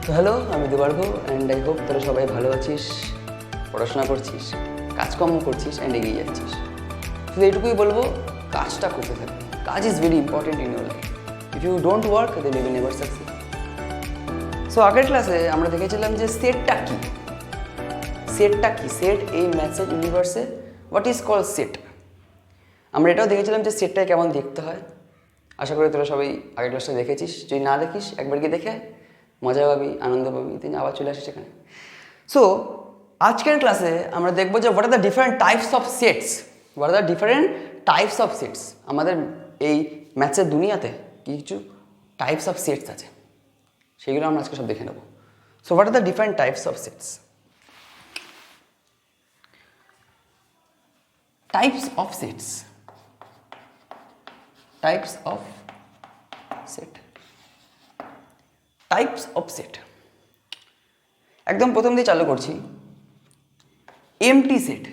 তো হ্যালো, আমি Debargha and I hope তোরা সবাই ভালো আছিস, পড়াশোনা করছিস, কাজকর্ম করছিস অ্যান্ড এগিয়ে যাচ্ছিস। শুধু এইটুকুই বলবো, কাজটা করতে থাকবে। কাজ is very important in your life. If you don't work then you will never succeed. So আগের ক্লাসে আমরা দেখেছিলাম যে সেটটা কী। সেট এই ম্যাথসের ইউনিভার্সে হোয়াট ইজ কল সেট। আমরা এটাও দেখেছিলাম যে সেটটাই কেমন দেখতে হয়। আশা করি তোরা সবাই আগের ক্লাসটা দেখেছিস। যদি না দেখিস একবার গিয়ে দেখে মজা পাবি, আনন্দ পাবি, তিনি আবার চলে আসিস এখানে। সো আজকের ক্লাসে আমরা দেখবো যে what are the different types of sets. What are the different types of sets. আমাদের এই ম্যাথসের দুনিয়াতে কিছু টাইপস অফ সেটস আছে, সেগুলো আমরা আজকে সব দেখে নেব। So what are the different types of sets? Types of sets. Types of set. Types of set একদম প্রথম দিয়ে চালু করছি। MT set.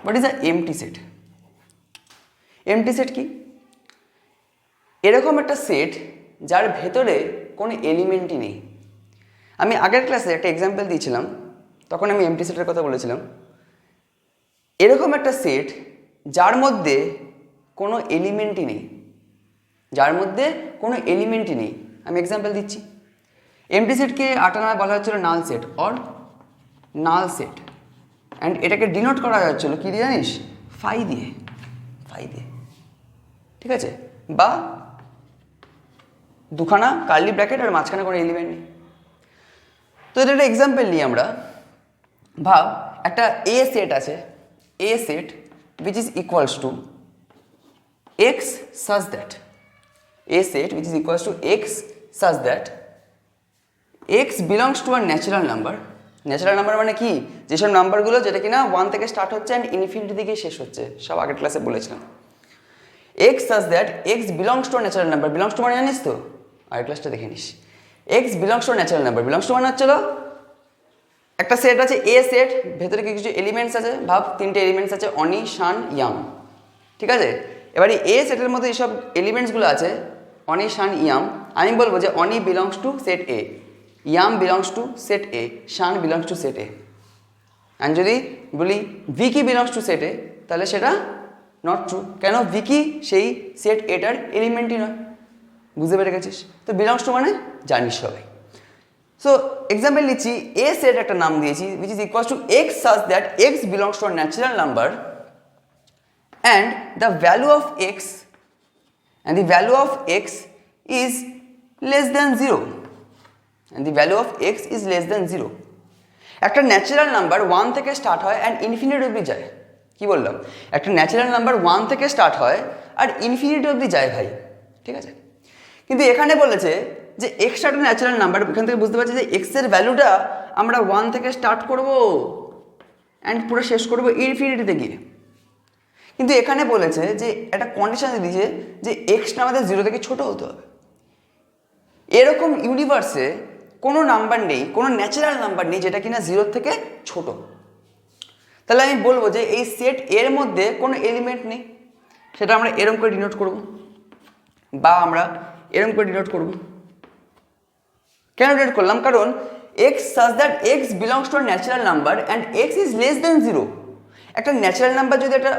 What is a MT set? MT set কি? এরকম একটা সেট যার ভেতরে কোনো এলিমেন্টই নেই। আমি আগের ক্লাসে একটা এক্সাম্পল দিয়েছিলাম, তখন আমি এমটি সেটের কথা বলেছিলাম। এরকম একটা সেট যার মধ্যে কোনো এলিমেন্টই নেই, যার মধ্যে কোনো এলিমেন্টই নেই। আমি এক্সাম্পল দিচ্ছি। এমটি সেটকে আটানায় বলা হচ্ছিল null set or null set, and এটাকে ডিনোট করা যাচ্ছিল কী দিয়ে জানিস? ফাই দিয়ে। ঠিক আছে, বা দুখানা কার্লি ব্র্যাকেট আর মাঝখানে কোনো এলিমেন্ট নেই। তো এটা একটা এক্সাম্পল নিই আমরা। ভাব একটা এ সেট আছে, এ set which is equals to x such that a set which is equals to x such that x belongs to a natural number. Natural number মানে কি? যেসব নাম্বারগুলো যেটা কিনা 1 থেকে স্টার্ট হচ্ছে অ্যান্ড ইনফিনিটি থেকে শেষ হচ্ছে, সব আগের ক্লাসে বলেছিলাম। x such that x belongs to a natural number. belongs to মানে জানিস তো? আগের ক্লাসটা দেখে নিস। x belongs to a natural number. belongs to মানে হচ্ছিল একটা সেট আছে এ সেট, ভেতরে কিছু এলিমেন্টস আছে। ভাব তিনটে এলিমেন্টস আছে, অনি, শান, ইয়াম। ঠিক আছে, এবারে এ সেটের মধ্যে এইসব এলিমেন্টসগুলো আছে, অনি, শান, ইয়াম। আমি বলবো যে Ani belongs to set A, Yam belongs to set A, Shaan belongs to set A. And যদি বলি Vicky belongs to set A, তাহলে সেটা নট ট্রু। কেন? ভিকি সেই সেট এটার এলিমেন্টই নয়। বুঝতে পেরে গেছিস তো? বিলংস টু মানে জানিস সবাই। সো এক্সাম্পল নিচ্ছি, এ সেট একটা নাম দিয়েছি which is equals to x such that x belongs to a natural number and the value of x is less than 0, and the value of x is less than 0. একটা natural number 1 থেকে start হয় and infinity অবধি যায়। কি বললাম? একটা natural number 1 থেকে start হয় আর ইনফিনিটি অবধি যায় ভাই। ঠিক আছে, কিন্তু এখানে বলেছে যে এক্সটা একটা ন্যাচারাল নাম্বার। এখান থেকে বুঝতে পারছি যে এক্সের ভ্যালুটা আমরা 1 থেকে স্টার্ট করব অ্যান্ড পুরো শেষ করব ইনফিনিটিতে গিয়ে। কিন্তু এখানে বলেছে যে একটা কন্ডিশন দিয়েছে যে এক্সটা আমাদের 0 থেকে ছোট হতে হবে। এরকম ইউনিভার্সে কোনো নাম্বার নেই, কোনো ন্যাচারাল নাম্বার নেই যেটা কিনা 0 থেকে ছোট। তাহলে আমি বলবো যে এই সেট এর মধ্যে কোনো এলিমেন্ট নেই। সেটা আমরা এরকম করে ডিনোট করব, বা আমরা এরকম করে ডিনোট করব। কেন ডিনোট করলাম? কারণ x such that x belongs to a natural number and x is less than 0. একটা ন্যাচারাল নাম্বার যদি এটা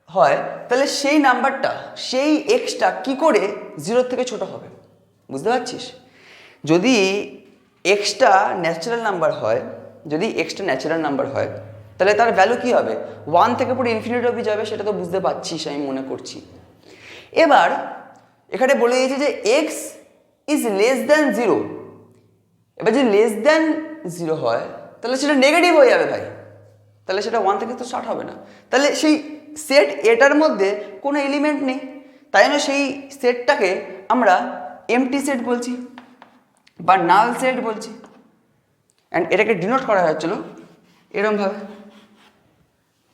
হয়, তাহলে সেই নাম্বারটা, সেই এক্সটা কি করে 0 থেকে ছোট হবে? বুঝতে পারছিস? যদি এক্সটা ন্যাচারাল নাম্বার হয়, তাহলে তার ভ্যালু কি হবে? 1 থেকে পুরো ইনফিনিটি অবধি যাবে। সেটা তো বুঝতে পারছিস, আমি মনে করছি। এবার এখানে বলে দিয়েছে যে x is less than 0. এবার যদি লেস দ্যান 0 হয় তাহলে সেটা নেগেটিভ হয়ে যাবে ভাই। তাহলে সেটা 1 থেকে তো স্টার্ট হবে না। তাহলে সেই সেট এটার মধ্যে কোনো এলিমেন্ট নেই, তাই জন্য সেই সেটটাকে আমরা এমটি সেট বলছি বা নাল সেট বলছি। অ্যান্ড এটাকে ডিনোট করা হচ্ছিল এরকমভাবে।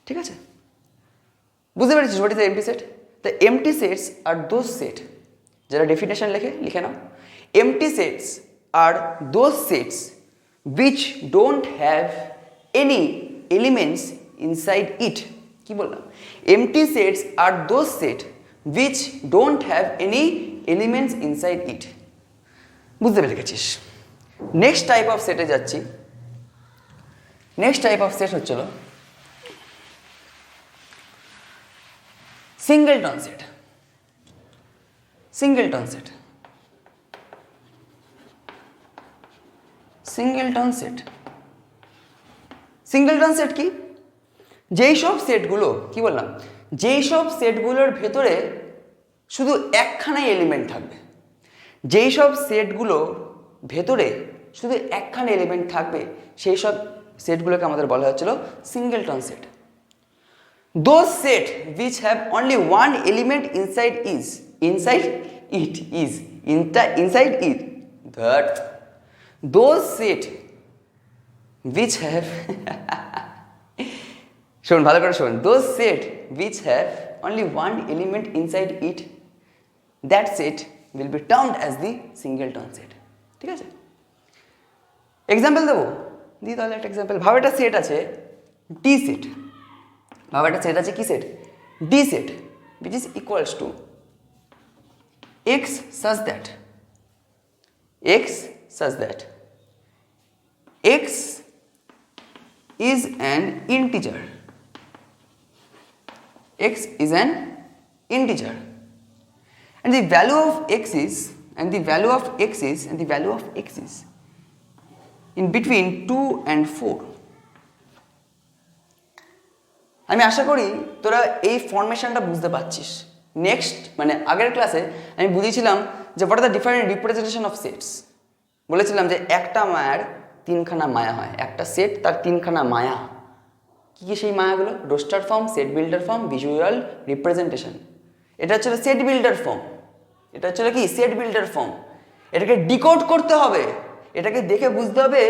ঠিক আছে, বুঝতে পেরেছিস what is the empty set? The empty sets are those set, যারা ডেফিনেশন লিখে নাও। Empty sets are those sets which don't have any elements inside it. কি বললাম? empty sets are those set which don't have any elements inside it. বুঝতে পেরে গেছিস। Next type of সেটে যাচ্ছি। নেক্সট টাইপ অফ সেট হচ্ছিল singleton set. Singleton set, singleton set. Singleton set কি? যেই সব সেটগুলো, কি বললাম, যেই সব সেটগুলোর ভেতরে শুধু একখানাই এলিমেন্ট থাকবে, যেই সব সেটগুলো ভেতরে শুধু একখানা এলিমেন্ট থাকবে, সেই সব সেটগুলোকে আমাদের বলা হচ্ছিল singleton set. Those set which have only one element inside it, that those set which have শোন, ভালো করে শোন, those set which have only one element inside it, that set will be termed as the singleton set. ঠিক আছে, example দেবো, দিই তাহলে একটা এক্সাম্পল। ভাব একটা সেট আছে ডি সেট। ভাব একটা সেট আছে কি set? D set, which is equals to x such that x is an integer. X is an integer, and the value of x is in between 2 and 4. আমি আশা করি তোরা এই ফরমেশনটা বুঝতে পারছিস। নেক্সট মানে আগের ক্লাসে আমি বুঝিয়েছিলাম যে what are the different representation of sets. বলেছিলাম যে একটা মায়ার তিনখানা মায়া হয়, একটা সেট তার তিনখানা মায়া। কী কী সেই মায়াগুলো? Roster form, set builder form, visual representation. এটা হচ্ছে সেট বিল্ডার ফর্ম। এটা হচ্ছে কি? Set builder form. এটাকে ডিকোড করতে হবে, এটাকে দেখে বুঝতে হবে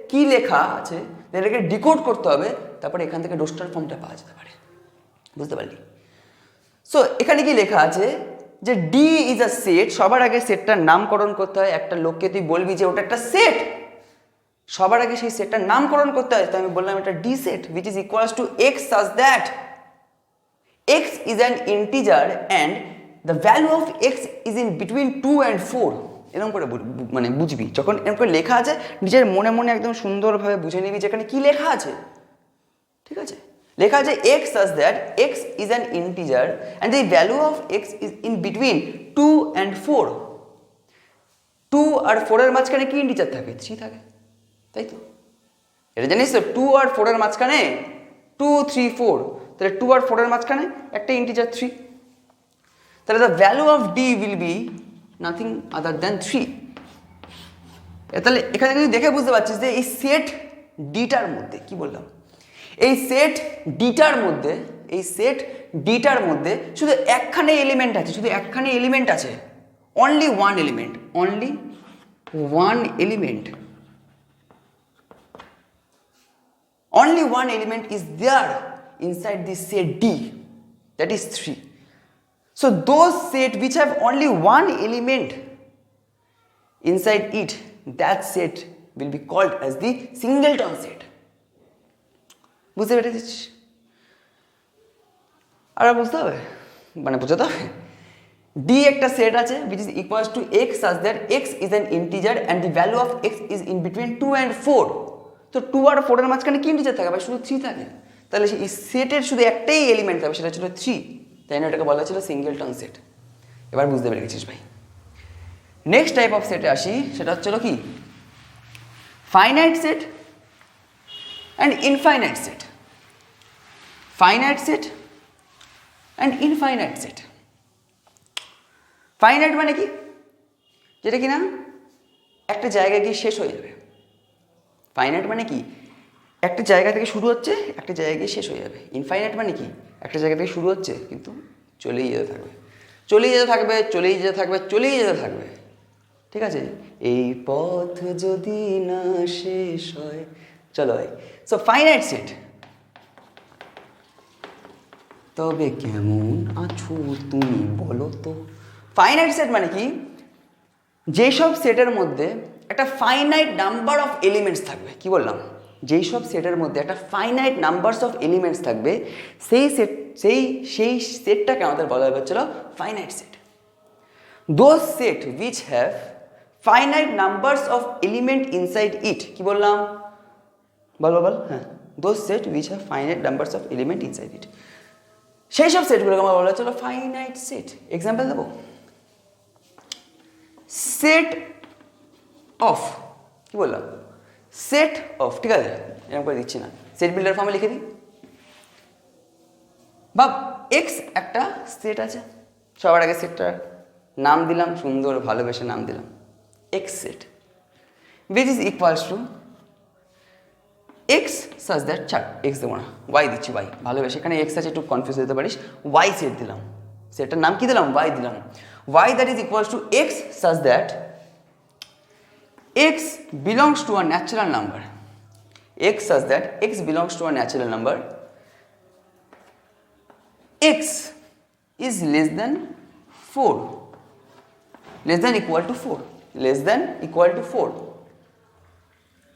কি লেখা আছে, এটাকে ডিকোড করতে হবে, তারপরে এখান থেকে রোস্টার ফর্মটা পাওয়া যেতে পারে। বুঝতে পারলি? সো এখানে কি লেখা আছে যে ডি ইজ আ সেট। সবার আগে সেটটার নামকরণ করতে হয়। একটা লোককে তুই বলবি যে ওটা একটা সেট, সবার আগে সেই সেটটার নামকরণ করতে হয়। তো আমি বললাম এটা D set which is equals to x such that x is an integer and the value of x is in between 2 and 4. এরকম করে মানে বুঝবি, যখন এরকম করে লেখা আছে নিজের মনে মনে একদম সুন্দরভাবে বুঝে নিবি যেখানে কি লেখা আছে। ঠিক আছে, লেখা আছে x such that x is an integer and the value of x is in between 2 and 4. 2 আর 4 এর মাঝখানে কি ইন্টিজার থাকে? 3 থাকে, তাই তো? এটা জানিস তো, 2 আর 4 এর মাঝখানে 2, 3, 4, তাহলে 2 আর 4 এর মাঝখানে একটা ইন্টিজার 3, তাহলে the value of D will be nothing other than 3। তাহলে এখানে কিন্তু দেখে বুঝতে পারছিস যে এই সেট ডিটার মধ্যে, কি বললাম, এই সেট ডিটার মধ্যে শুধু একখানে এলিমেন্ট আছে, শুধু একখানে এলিমেন্ট আছে, only one element is there inside this set D, that is 3. So those set which have only one element inside it, that set will be called as the singleton set. বুঝতে পেরেছিস? আর বুঝতে হবে, মানে বোঝাতে হবে। D একটা set আছে which is equals to x such that x is an integer and the value of x is in between 2 and 4. তো 2 আর 4 এর মাঝখানে কি ইন্টিজার থাকে? ভাই শুধু 3 থাকে। তাহলে এই সেটের শুধু একটাই এলিমেন্ট থাকবে, সেটা ছিল 3, তাই না? এটাকে বলা হচ্ছিল সিঙ্গেলটন সেট। এবার বুঝতে পেরে গেছিস ভাই। নেক্সট টাইপ অফ সেটে আসি, সেটা হচ্ছিল কি? Finite set and infinite set. Finite set and infinite set. Finite মানে কি? যেটা কি না একটা জায়গায় গিয়ে শেষ হয়ে যাবে। ফাইনাইট মানে কি? একটা জায়গা থেকে শুরু হচ্ছে, একটা জায়গায় গিয়ে শেষ হয়ে যাবে। ইনফাইনাইট মানে কি? একটা জায়গা থেকে শুরু হচ্ছে কিন্তু চলেই যেতে থাকবে। ঠিক আছে, এই পথ যদি না শেষ হয়। চলো ভাই, সো ফাইনাইট সেট। তবে কেমন আছো তুমি বলো তো? ফাইনাইট সেট মানে কি? যেসব সেটের মধ্যে একটা ফাইনাইট নাম্বার অফ এলিমেন্টস থাকবে। কি বললাম? যেই সব সেটের মধ্যে একটা ফাইনাইট নাম্বারস অফ এলিমেন্টস থাকবে, সেই সেটটাকে আমাদের বলা হচ্ছিল finite set. Those set which have finite numbers of element inside ইট কি বললাম বল বল বল হ্যাঁ those set which have finite numbers of element inside ইট সেই সব সেটগুলোকে আমরা বলা হচ্ছে ফাইনাইট সেট এক্সাম্পল দেবো সেট অফ কি বললাম সেট অফ ঠিক আছে এরকম করে দিচ্ছি না সেট বিল্ডার ফর্মে লিখে দিই ভাব এক্স একটা সেট আছে সবার আগে সেটটার নাম দিলাম সুন্দর ভালোবেসে নাম দিলাম x set which is equals to x such that ছাড় এক্স দেবো না ওয়াই দিচ্ছি ওয়াই ভালোবেসে এখানে এক্স আছে একটু কনফিউজ হতে পারিস ওয়াই সেট দিলাম সেটটার নাম কি দিলাম ওয়াই দিলাম y that is equals to x such that x belongs to a natural number x such that x belongs to a natural number x is less than 4 less than equal to 4 less than equal to 4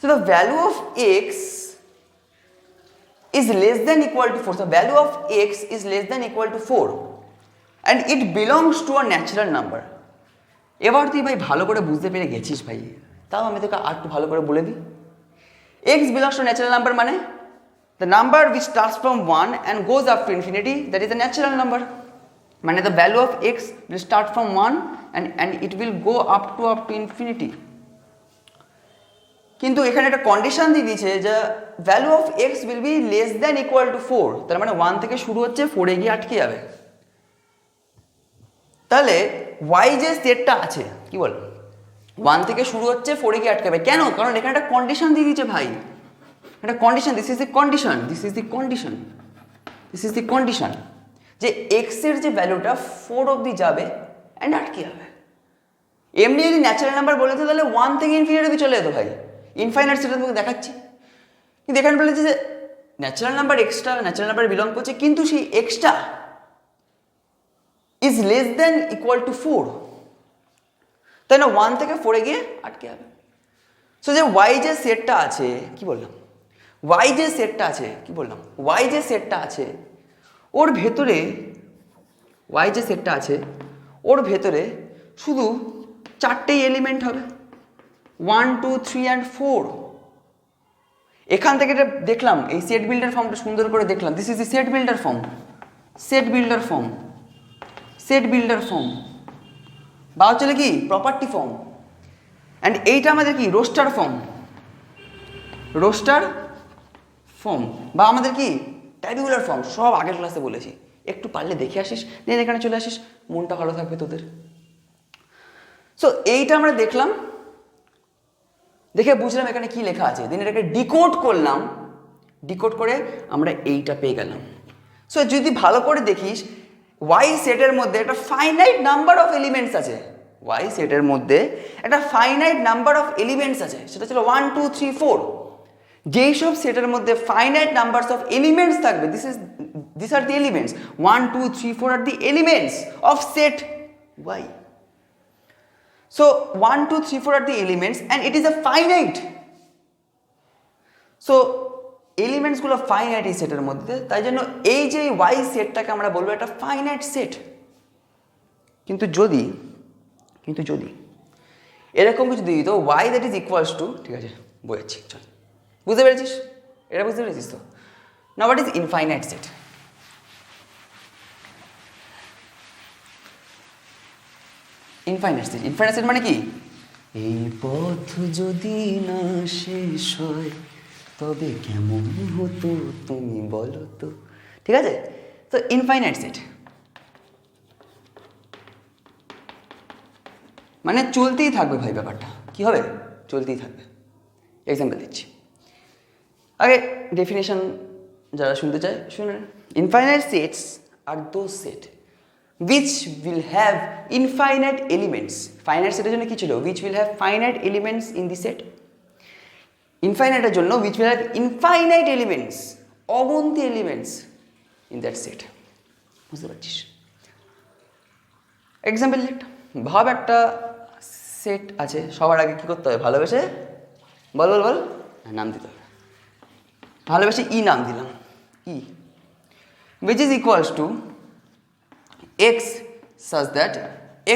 so the value of x is less than equal to 4 so the value of x is less than equal to 4 and it belongs to a natural number এবার তুই ভাই ভালো করে বুঝতে পেরে গেছিস ভাই তাও আমি তোকে আর একটু ভালো করে বলে দিই x belongs to natural number মানে the number which starts from 1 and goes up to infinity that is the natural number মানে the value of x will start from 1 and it will go up to infinity কিন্তু এখানে একটা condition দিয়ে দিয়েছে যে value of x will be less than equal to 4 তার মানে 1 থেকে শুরু হচ্ছে 4 এ গিয়ে আটকে যাবে তাহলে ওয়াই যে সেটটা আছে কি বল 1 থেকে শুরু হচ্ছে 4 এ গিয়ে আটকাবে কেন কারণ এখানে একটা কন্ডিশন দিয়ে দিয়েছে ভাই একটা condition this is the condition যে এক্স এর যে ভ্যালুটা 4 অবধি যাবে অ্যান্ড আটকে যাবে এমনি যদি ন্যাচারাল নাম্বার বলে তো তাহলে 1 থেকে ইনফিনিটি অবধি চলে যেত ভাই ইনফাইনাইট সেটা তোমাকে দেখাচ্ছি কিন্তু এখানে বলেছে যে ন্যাচারাল নাম্বার এক্সটা ন্যাচারাল নাম্বারে বিলং করছে কিন্তু সেই extra is less than equal to 4 তাই না 1 থেকে 4 এ গিয়ে আটকে যাবে সো যে ওয়াই যে সেটটা আছে কি বললাম ওয়াই যে সেটটা আছে কি বললাম ওয়াই যে সেটটা আছে ওর ভেতরে ওয়াই যে সেটটা আছে ওর ভেতরে শুধু 4টেই এলিমেন্ট হবে 1 2 3 অ্যান্ড 4 এখান থেকে এটা দেখলাম এই সেট বিল্ডার ফর্মটা সুন্দর করে দেখলাম this is the set builder form বা হচ্ছে কি প্রপার্টি ফর্ম অ্যান্ড এইটা আমাদের কি রোস্টার ফর্ম বা আমাদের কি ট্যাবুলার ফর্ম সব আগের ক্লাসে বলেছি একটু পারলে দেখে আসিস দেন এখানে চলে আসিস মনটা ভালো থাকবে তোদের সো এইটা আমরা দেখলাম দেখে বুঝলাম এখানে কি লেখা আছে দেন এটাকে ডিকোড করে আমরা এইটা পেয়ে গেলাম সো যদি ভালো করে দেখিস ওয়াই সেটের মধ্যে একটা ফাইনাইট নাম্বার অফ এলিমেন্টস আছে সেটা ছিল 1 2 3 4 যেই সব সেটের মধ্যে ফাইনাইট নাম্বারস অফ এলিমেন্টস থাকবে this are the elements 1 2 3 4 are the elements of set Y so 1 2 3 4 are the elements and it is a finite so এলিমেন্টসগুলো ফাইনাইট এই সেটের মধ্যে তাই জন্য এই যে ওয়াই সেটটাকে আমরা বলবো একটা ফাইনাইট সেট কিন্তু যদি এরকম কিছু দিই তো y that is equals to ঠিক আছে বোঝাচ্ছি চল বুঝতে পেরেছিস তো না what is infinite set infinite set মানে কি এই পথ যদি না শেষ হয় তবে কেমন হতো তুমি বলো তো ঠিক আছে তো ইনফাইনাইট সেট মানে চলতেই থাকবে ভাই ব্যাপারটা কি হবে চলতেই থাকবে এক্সাম্পল দিচ্ছি আগে ডেফিনেশন যারা শুনতে চায় শুনুন infinite sets are those set which will have infinite elements finite সেটের জন্য কি ছিল which will have finite elements in the set ইনফাইনাইটের জন্য which will have infinite elements অগন্তি এলিমেন্টস in that set বুঝতে পারছিস এক্সাম্পল ভাব একটা সেট আছে সবার আগে কি করতে হবে ভালোবেসে বল নাম দিতে হবে ভালোবেসে ই নাম দিলাম ই which is equals to x such that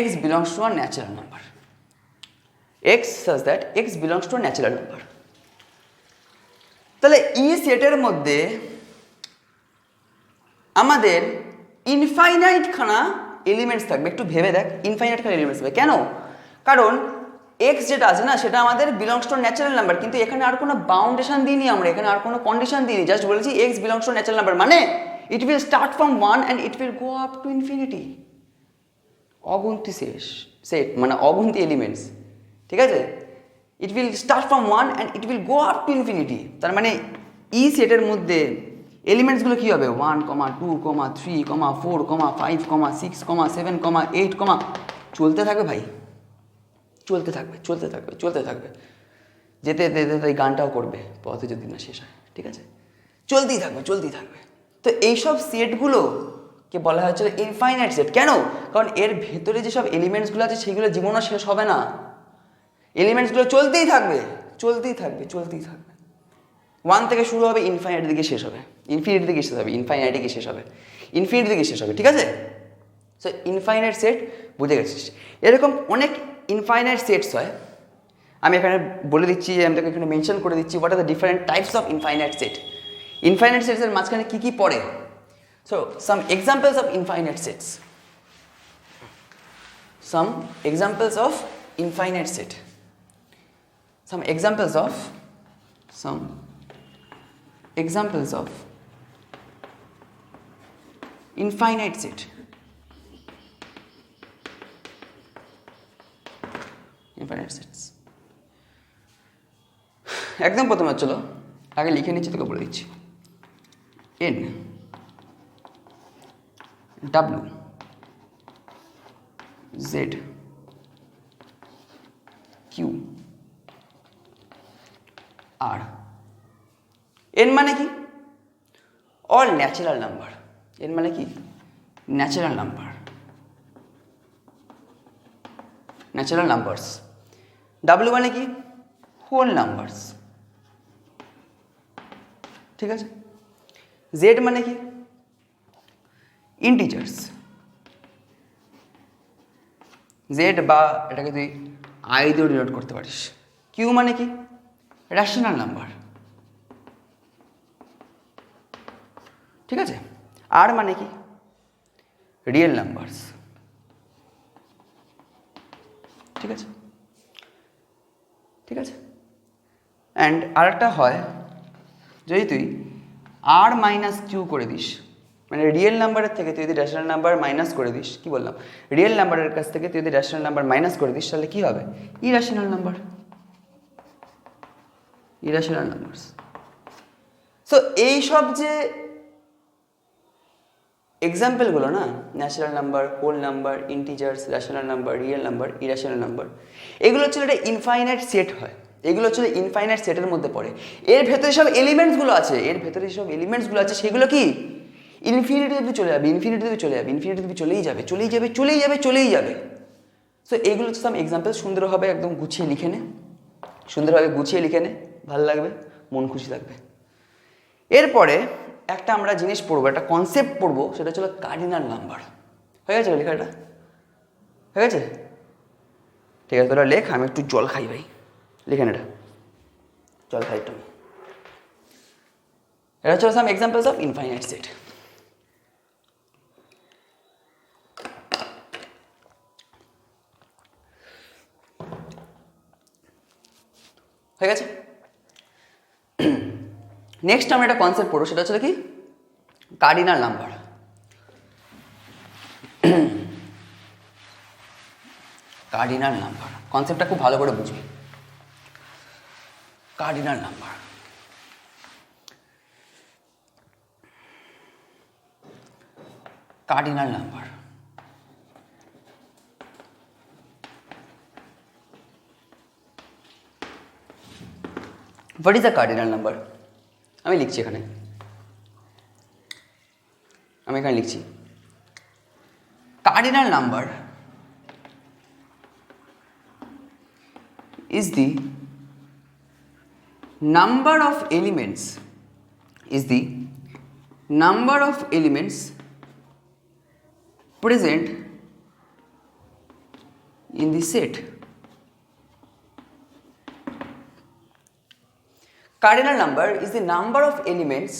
x belongs to a natural number x such that x belongs to natural number. তাহলে ই সেটের মধ্যে আমাদের ইনফাইনাইট খানা এলিমেন্টস থাকবে। একটু ভেবে দেখ, ইনফাইনাইট খানা এলিমেন্টস থাকবে কেন? কারণ এক্স যেটা আছে না সেটা আমাদের বিলংস টু ন্যাচারাল নাম্বার, কিন্তু এখানে আর কোনো বাউন্ডেশন দিইনি আমরা, এখানে আর কোনো কন্ডিশন দিইনি, জাস্ট বলেছি x belongs to natural number, মানে it will start from 1 and it will go up to infinity. অগুন্তি সেট মানে অগুন্তি এলিমেন্টস, ঠিক আছে? It will start from 1 and it will go up to infinity. তার মানে ই সেটের মধ্যে এলিমেন্টসগুলো কী হবে? 1, 2, 3, 4, 5, 6, 7, 8, চলতে থাকবে ভাই, চলতে থাকবে চলতে থাকবে চলতে থাকবে, যেতে যেতে যেতে এই গানটাও করবে পথে যদি না শেষ হয়, ঠিক আছে? চলতেই থাকবে চলতেই থাকবে। তো এইসব সেটগুলোকে বলা হচ্ছে ইনফাইনাইট সেট। কেন? কারণ এর ভেতরে যেসব এলিমেন্টসগুলো আছে সেগুলো জীবনও শেষ হবে না, এলিমেন্টসগুলো চলতেই থাকবে চলতেই থাকবে চলতেই থাকবে। 1 থেকে শুরু হবে, ইনফাইনাইটের দিকে শেষ হবে, ইনফিনিটির দিকে শেষ হবে, ইনফাইনাইটে গিয়ে শেষ হবে, ইনফিনিটির দিকে শেষ হবে, ঠিক আছে? সো ইনফাইনাইট সেট বুঝে গেছিস। এরকম অনেক ইনফাইনাইট সেটস হয়, আমি এখানে বলে দিচ্ছি, আমি তোকে এখানে মেনশন করে দিচ্ছি what are the different types of infinite set. Infinite সেটসের মাঝখানে কী কী পড়ে? So some examples of infinite sets, some examples of infinite set, some examples of infinite set, infinite sets। একদম প্রথমে চলো আগে লিখে নিচ্ছি, তোকে বলে দিচ্ছি। n w z q r। n মানে কি? All natural number. n মানে কি? Natural number, natural numbers. w মানে কি? হোল নাম্বারস, ঠিক আছে? z মানে কি? ইন্টিজার্স। জেড বা এটাকে তুই আই দিয়েও ডিনোট করতে পারিস। কিউ মানে কি? র্যাশনাল নাম্বার, ঠিক আছে? আর মানে কি? রিয়েল নাম্বারস, ঠিক আছে? ঠিক আছে। অ্যান্ড আরেকটা হয়, যদি তুই আর মাইনাস কিউ করে দিস, মানে রিয়েল নাম্বারের থেকে তুই যদি র্যাশনাল নাম্বার মাইনাস করে দিস, কি বললাম? রিয়েল নাম্বারের কাছ থেকে তুই যদি র্যাশনাল নাম্বার মাইনাস করে দিস, তাহলে কি হবে? Irrational number, irrational numbers. So এইসব যে এক্সাম্পলগুলো না, natural number, whole number, integers, rational number, real number, irrational number, এগুলো হচ্ছে একটা ইনফাইনাইট সেট হয়, এগুলো হচ্ছে ইনফাইনাইট সেটের মধ্যে পড়ে। এর ভেতরে সব এলিমেন্টসগুলো আছে, এর ভেতরে সব এলিমেন্টসগুলো আছে সেগুলো কি ইনফিনিটি অবধি চলে যাবে, ইনফিনিটি অবধি চলে যাবে, ইনফিনিটি অবধি চলেই যাবে চলেই যাবে চলেই যাবে চলেই যাবে। সো এইগুলো হচ্ছে সাম এক্সাম্পল। সুন্দরভাবে একদম গুছিয়ে লিখে নে, সুন্দরভাবে গুছিয়ে লিখে নে, ভালো লাগবে, মন খুশি থাকবে। এরপরে একটা আমরা জিনিস পড়বো, একটা কনসেপ্ট পড়বো, সেটা হচ্ছে কার্ডিনাল নাম্বার। হয়ে গেছে লেখাটা? হয়ে গেছে? ঠিক আছে, তোরা লেখ, আমি একটু জল খাই ভাই। লিখে নে, এটা জল খাই একটু। এটা হচ্ছে সাম এক্সাম্পলস অফ ইনফাইনাইট সেট। হয়ে গেছে? নেক্সট আমরা একটা কনসেপ্ট পড়বো, সেটা হচ্ছে কি কার্ডিনাল নাম্বার। কার্ডিনাল নাম্বার কনসেপ্টটা খুব ভালো করে বুঝবি। Cardinal number, cardinal number. What is a cardinal number? আমি লিখছি এখানে, আমি এখানে লিখছি cardinal number is the number of elements, is the number of elements present in the set, cardinal number is the number of elements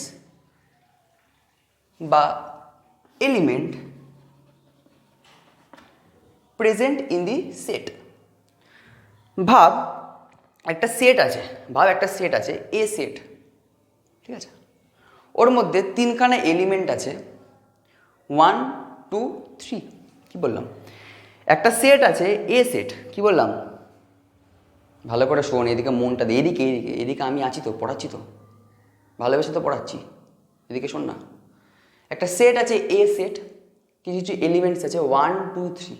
বা element present in the set. ভাব একটা set আছে এ সেট, ঠিক আছে, ওর মধ্যে তিনখানা এলিমেন্ট আছে 1 2 3। কি বললাম? একটা সেট আছে এ সেট, কি বললাম? ভালো করে শোন, এদিকে মনটা দিয়ে, এদিকে এদিকে এদিকে আমি আছি তো, পড়াচ্ছি তো, ভালোবেসে তো পড়াচ্ছি, এদিকে শোন না। একটা সেট আছে এ সেট, কিছু কিছু এলিমেন্টস আছে 1 2 3।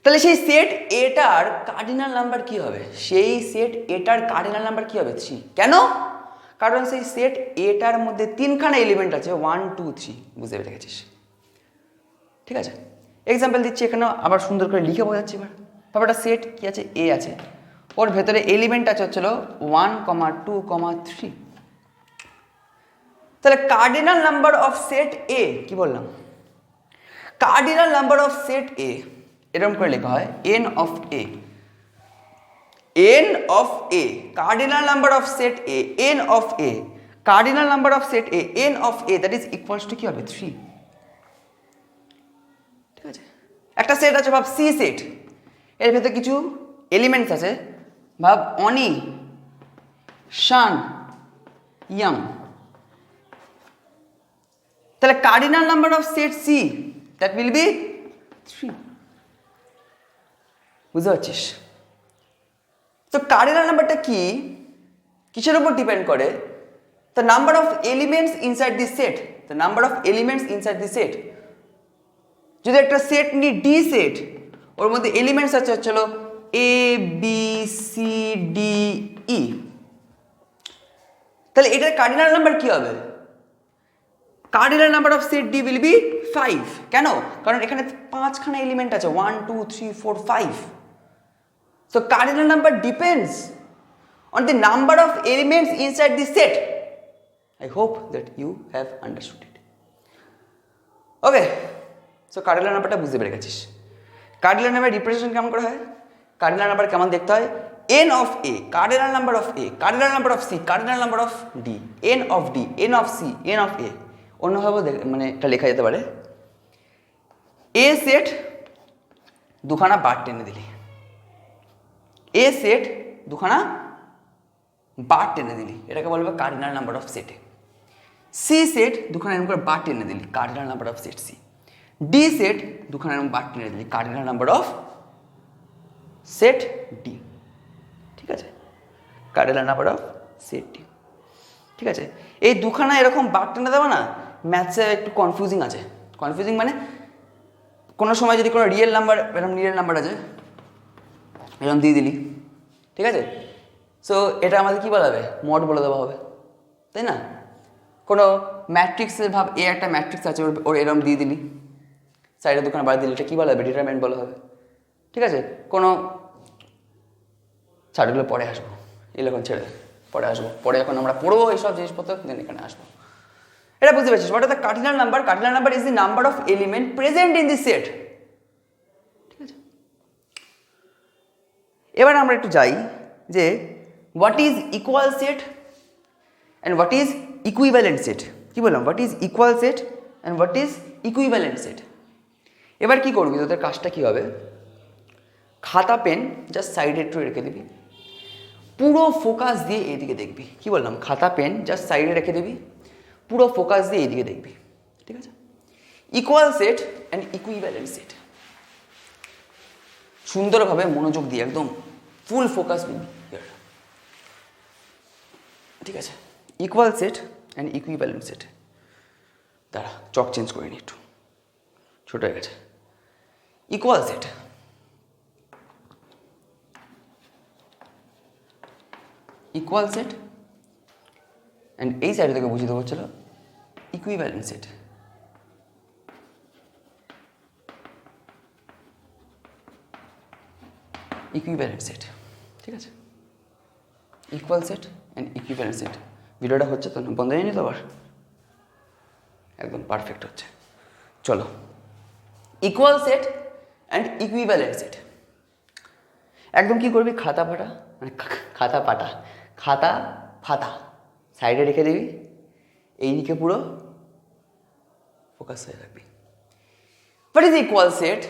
তাহলে সেই সেট এটার কার্ডিনাল নাম্বার কি হবে? সেই সেট এটার কার্ডিনাল নাম্বার কি হবে? 3। কেন? কারণ সেই সেট এটার মধ্যে তিনখানা এলিমেন্ট আছে 1 2 3। বুঝতে পেরে গেছিস? ঠিক আছে, এক্সাম্পল দিচ্ছি, এখানে আবার সুন্দর করে লিখে বোঝাচ্ছি। এবার ব্যাপারটা সেট কি আছে? এ আছে, ওর ভেতরে এলিমেন্ট আছে হচ্ছিল 1 2 3। তাহলে কার্ডিনাল নাম্বার অফ সেট এ, কি বললাম? কার্ডিনাল নাম্বার অফ সেট এ এরকম করে লেখা হয় n of A. n of A, cardinal number of set A, n of A, cardinal number of set A, n of A, that is equals two কি হবে? 3। ঠিক আছে, একটা সেট আছে, ভাব সি সেট, এর ভেতরে কিছু এলিমেন্টস আছে, ভাব অনি, শান, ইয়াং। তাহলে cardinal number of set C, that will be 3। বুঝতে পারছিস? তো কার্ডিনাল নাম্বারটা কি, কিসের উপর ডিপেন্ড করে? The number of elements inside this set, the number of elements inside this set. যদি একটা সেট নি ডি সেট, ওর মধ্যে এলিমেন্টস আছে হচ্ছিল A B C D E, তাহলে এটার কার্ডিনাল নাম্বার কি হবে? Cardinal number of set D will be 5। কেন? কারণ এখানে 5খানা এলিমেন্ট আছে 1 2 3 4 5। So cardinal number depends on the number of elements inside the set. I hope that you have understood it. Okay, so cardinal numberটা বুঝতে পেরে গেছিস। Cardinal number representation কেমন করে হয়? কার্ডিনাল নাম্বার কেমন দেখতে হয়? n of a, cardinal number of a, cardinal number of c, cardinal number of d, n of d, n of c, n of a। অন্যভাবে মানে এটা লেখা যেতে পারে, এ সেট দুখানা বার টেনে দিলি, এ সেট দুখানা বার টেনে দিলি, এটাকে বলবে কার্ডিনাল নাম্বার অফ সেটে। সি সেট দুখানা এরকম করে বার টেনে দিলি, cardinal number of set C. D set দুখানা এরকম বার টেনে দিলি, cardinal number of set D. ঠিক আছে, cardinal number of set D. ঠিক আছে, এই দুখানা এরকম বার টেনে দেওয়া না ম্যাথসে একটু কনফিউজিং আছে। কনফিউজিং মানে কোনো সময় যদি কোনো রিয়েল নাম্বার, এরকম রিয়েল নাম্বার আছে এরকম দিয়ে দিলি, ঠিক আছে, সো এটা আমাদের কী বলা হবে? মড বলে দেওয়া হবে, তাই না? কোনো ম্যাট্রিক্সের ভাব, এ একটা ম্যাট্রিক্স আছে, ওর এরকম দিয়ে দিলি, সাইডের দোকানে বাড়ি দিলি, এটা কী বলা হবে? ডিটারমিনেন্ট বলা হবে। ঠিক আছে, কোনো ছাড়গুলো পরে আসবো, এরকম ছেড়ে পরে আসবো, পরে যখন আমরা পড়বো এইসব জিনিসপত্র দেন এখানে আসবো। এটা বুঝতে পারছিস? What is the cardinal number? Cardinal number is the number of element present in the set. ঠিক আছে, এবার আমরা একটু যাই যে what is equal set and what is equivalent set. কি বললাম? What is equal set and what is equivalent set. এবার কি করবি? তোদের কাজটা কি হবে? খাতা পেন জাস্ট সাইডে একটু রেখে দিবি, পুরো ফোকাস দিয়ে এইদিকে দেখবি। কি বললাম? খাতা পেন জাস্ট সাইডে রেখে দিবি, পুরো ফোকাস দিয়ে এইদিকে দেখবি। ঠিক আছে, equal set and equivalent set, সুন্দরভাবে মনোযোগ দিয়ে একদম ফুল ফোকাস দিবি। ঠিক আছে, equal set and equivalent set. দাঁড়া, চক চেঞ্জ করে নি, একটু ছোট হয়ে গেছে। Equal set, equal set and এই সাইড থেকে বুঝিয়ে দেবো হচ্ছিল ইকুইভ্যালেন্ট সেট। ইকুইভ্যালেন্ট সেট, ঠিক আছে, equal set and equivalent set. ভিডিওটা হচ্ছে তো, বন্ধ হয়নি তো আবার? একদম পারফেক্ট হচ্ছে। চলো, equal set and equivalent set. একদম কি করবি? খাতা পাটা, মানে খাতা পাটা, খাতা ফাতা সাইডে রেখে দিবি, এই দিকে পুরো ফোকাস হয়ে রাখবি। What is equal set?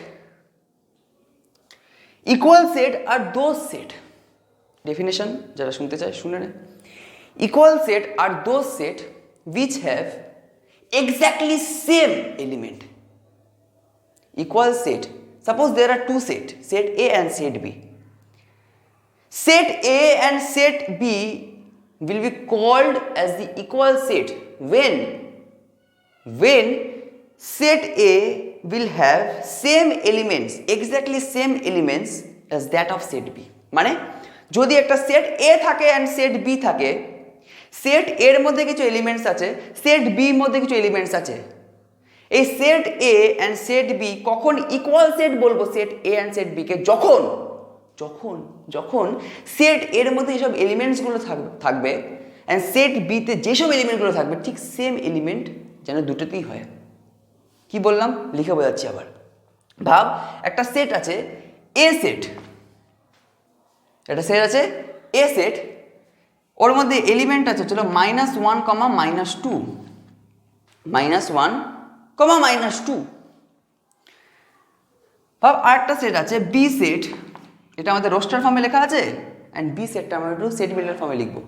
Equal set are those set, definition যারা শুনতে চায় শুনে নে। Equal set are those set which have exactly same element. Equal set, suppose there are two set, set A and set B. Set A and set B will be called as the equal set when set A will have same elements, exactly same elements as that of set B. মানে যদি একটা set A থাকে and set B থাকে, set এর মধ্যে কিছু elements আছে, set B মধ্যে কিছু এলিমেন্টস আছে, এই set A and set B কখন ইকুয়াল সেট বলবো set A and set B কে? যখন যখন যখন সেট এর মধ্যে যেসব এলিমেন্টসগুলো থাকবে অ্যান্ড সেট বিতে যেসব এলিমেন্টগুলো থাকবে ঠিক সেম এলিমেন্ট যেন দুটোতেই হয়। কি বললাম লিখে বোঝাচ্ছি আবার। ভাব একটা সেট আছে এ সেট, একটা সেট আছে এ সেট, ওর মধ্যে এলিমেন্ট আছে চলো -1, -2, -1, -2। ভাব আরেকটা সেট আছে বি সেট, এটা আমাদের রোস্টার ফর্মে লেখা আছে, অ্যান্ড বি সেটটা আমরা একটু সেট বিল্ডার ফর্মে লিখবো,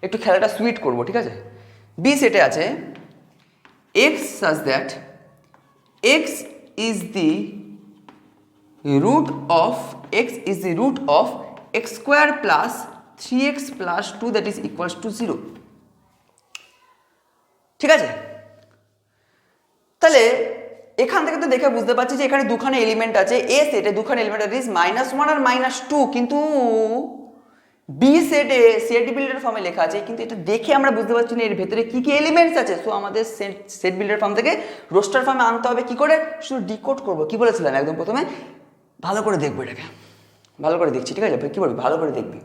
একটু খেলাটা সুইট করবো, ঠিক আছে? বি সেটে আছে x such that x is the root of x square plus 3x plus 2 that is equals to 0, ঠিক আছে? তাহলে এখান থেকে তো দেখে বুঝতে পারছি যে এখানে দুখানে এলিমেন্ট আছে, এ সেটে দুখানে এলিমেন্ট আছে -1 আর -2, কিন্তু বি সেটে সেট বিল্ডার ফর্মে লেখা আছে, কিন্তু এটা দেখে আমরা বুঝতে পারছি না এর ভেতরে কি কি এলিমেন্টস আছে। সো আমাদের সেট বিল্ডার ফর্ম থেকে রোস্টার ফর্মে আনতে হবে। কি করে? শুধু ডিকোড করবো। কি বলেছিলাম একদম প্রথমে? ভালো করে দেখবো, এটাকে ভালো করে দেখছি, ঠিক আছে? কি বলবি? ভালো করে দেখবি।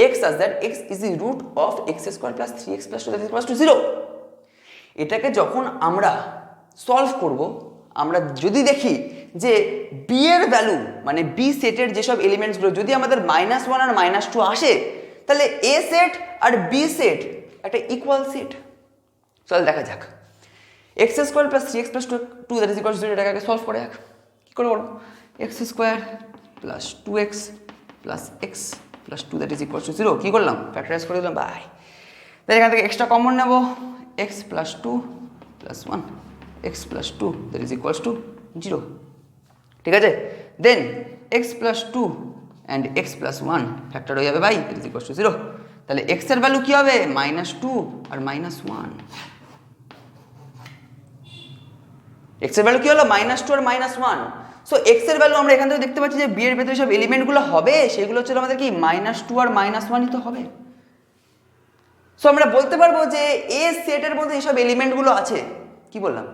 x such that x is the root of x square plus 3x plus 2 that is equals to 0। এটাকে যখন আমরা সলভ করব, আমরা যদি দেখি যে বি এর ভ্যালু মানে বি সেটের যেসব এলিমেন্টসগুলো যদি আমাদের -1 আর -2 আসে, তাহলে এ সেট আর বি সেট একটা ইকুয়াল সেট। চল দেখা যাক। x square plus 3x plus 2 that is equal to 0, এটাকে আগে সলভ করে যাক। কি করে করবো? x square plus 2x plus x plus 2 that is equal to 0। কী করলাম? ফ্যাক্টরাইজ করে দিলাম, বাই। তাহলে এখান থেকে এক্সট্রা কমন নেব, x plus 2 plus 1 x plus 2 that is equals to 0, ঠিক আছে? Then x plus 2 and x plus 1 factor হয়ে যাবে by that is equals to 0। তাহলে x এর ভ্যালু কী হবে? -2 আর -1। x এর ভ্যালু কী হলো? -2 আর -1। সো x এর ভ্যালু আমরা এখান থেকে দেখতে পাচ্ছি যে বি এর ভেতরে সব এলিমেন্টগুলো হবে, সেগুলো হচ্ছে আমাদের কি -2 আর -1ই তো হবে। সো আমরা বলতে পারবো যে এ সেটের মধ্যে এইসব এলিমেন্টগুলো আছে। কি বললাম?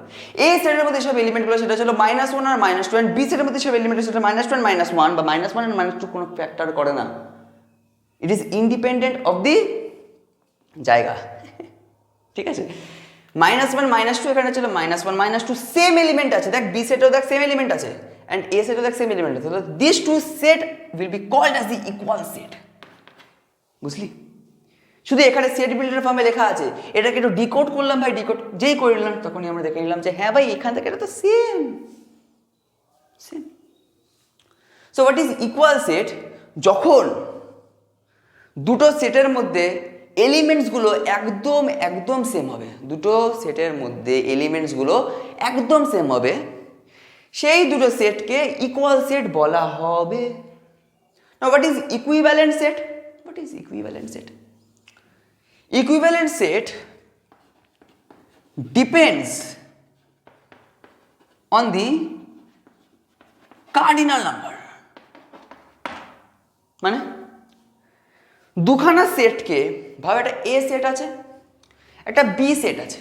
এ সেটের মধ্যে এইসব এলিমেন্টগুলো সেটা ছিল -1 আর -2, অ্যান্ড বি সেটের মধ্যে সব এলিমেন্ট সেটা -2 আর -1 বা -1 আর -2 কোনো ফ্যাক্টর করে না। It is independent of the জায়গা, ঠিক আছে? -1 -2 এখানে ছিল -1 -2 সেম এলিমেন্ট আছে, দেখ বি সেটেও দেখ সেম এলিমেন্ট আছে অ্যান্ড এ সেটেও দেখ সেম এলিমেন্ট আছে। তাহলে this two set will be called as the equal set. বুঝলি? শুধু এখানে সেট বিল্ডার ফর্মে লেখা আছে, এটাকে একটু ডিকোড করলাম ভাই। ডিকোড যেই করে নিলাম তখনই আমরা দেখে নিলাম যে হ্যাঁ ভাই এখান থেকে এটা তো same same. So what is equal set? যখন দুটো সেটের মধ্যে এলিমেন্টসগুলো একদম একদম সেম হবে, দুটো সেটের মধ্যে এলিমেন্টসগুলো একদম সেম হবে, সেই দুটো সেটকে ইকুয়াল সেট বলা হবে। Now what is equivalent set? What is equivalent set? Equivalent set depends on the cardinal number। মানে দুখানা সেটকে ভাব, একটা এ সেট আছে একটা বি সেট আছে,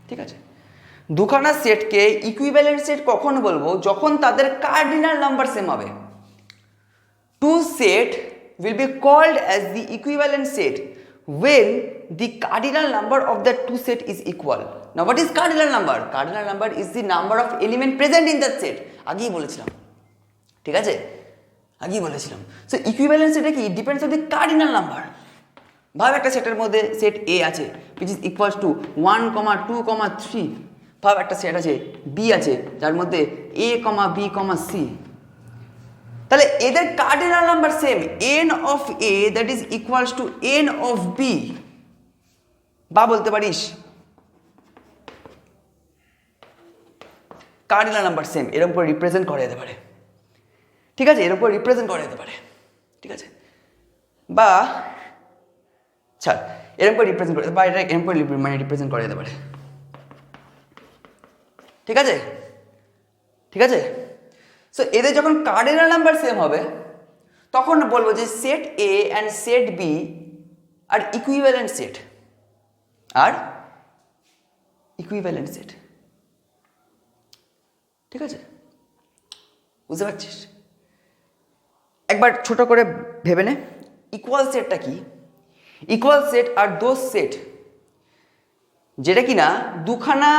ঠিক আছে? দুখানা সেটকে ইকুইভ্যালেন্ট সেট কখন বলবো? যখন তাদের কার্ডিনাল নাম্বার সেম হবে। Two set will be called as the equivalent set when the cardinal number of the two set is equal. Now what is cardinal number? Cardinal number is the number of element present in that set. আগেই বলেছিলাম, ঠিক আছে? আগেই বলেছিলাম। So equivalent সেটা কি? Depends on the cardinal number. ভাব একটা সেটের মধ্যে সেট এ আছে which is equals to 1, 2, 3. ভাব একটা সেট আছে বি আছে যার মধ্যে এ, বি, সি। তাহলে এদের cardinal number same, n of a that is equals to n of b, বা বলতে পারিস কার্ডিনাল নাম্বার সেম, এরকম করে রিপ্রেজেন্ট করা যেতে পারে। ঠিক আছে, এরকম করে রিপ্রেজেন্ট করা যেতে পারে। ঠিক আছে, বা ছাড়, এরকম করে রিপ্রেজেন্ট করে, বা এটা এরকম করে মানে রিপ্রেজেন্ট করা যেতে পারে। ঠিক আছে, ঠিক আছে। সো এদের যখন কার্ডিনাল নাম্বার সেম হবে তখন বলবো যে set A and set B are equivalent set, R equivalent set. ঠিক আছে, বুঝতে পারছিস? একবার ছোট করে ভেবে নে, ইকুয়াল সেটটা কি? Equal set are those set যেটা কিনা দুখানা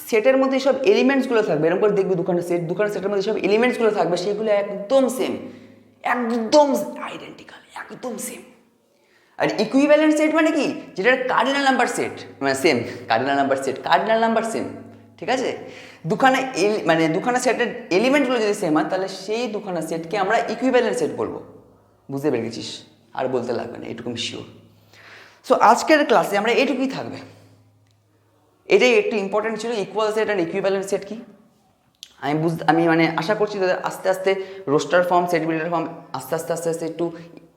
সেটের মধ্যে সব এলিমেন্টসগুলো থাকবে, এরকম করে দেখবি দুখানা সেটের মধ্যে সব এলিমেন্টসগুলো থাকবে, সেগুলো একদম সেম, একদম আইডেন্টিক্যাল, একদম সেম। আর ইকুইভ্যালেন্ট সেট মানে কি? যেটার কার্ডিনাল নাম্বার সেট মানে সেম, কার্ডিনাল নাম্বার সেম। ঠিক আছে, দুখানা সেটের এলিমেন্টগুলো যদি সেম হয় তাহলে সেই দুখানা সেটকে আমরা ইকুইভ্যালেন্ট সেট বলবো। বুঝতে পেরে গেছিস? আর বলতে লাগবে না, এটুকু আমি শিওর। সো আজকের ক্লাসে আমরা এটুকুই থাকবে। এটাই একটু ইম্পর্টেন্ট ছিল, ইকুয়াল সেট আর ইকুইভ্যালেন্ট সেট কি। আমি মানে আশা করছি তাদের আস্তে আস্তে roster form, set builder form আস্তে আস্তে একটু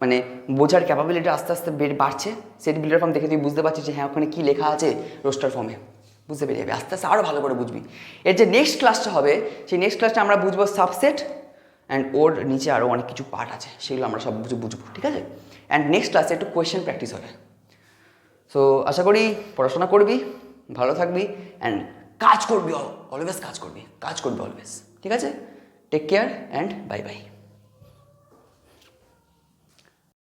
মানে বোঝার ক্যাপাবিলিটি আস্তে আস্তে বাড়ছে। সেট বিল্ডার ফর্ম দেখে তুই বুঝতে পারছিস যে হ্যাঁ ওখানে কী লেখা আছে রোস্টার ফর্মে, বুঝতে পেরে যাবে আস্তে আস্তে আরও ভালো করে বুঝবি। এর যে নেক্সট ক্লাসটা হবে সেই নেক্সট ক্লাসটা আমরা বুঝবো সাবসেট, অ্যান্ড ওর নিচে আরও অনেক কিছু পার্ট আছে, সেগুলো আমরা সব বুঝবো। ঠিক আছে, অ্যান্ড নেক্সট ক্লাসে একটু কোয়েশ্চেন প্র্যাকটিস হবে। সো আশা করি পড়াশোনা করবি, ভালো থাকবি, অ্যান্ড কাজ করবি, অলওয়েজ কাজ করবি অলওয়েজ। ঠিক আছে, take care and bye by.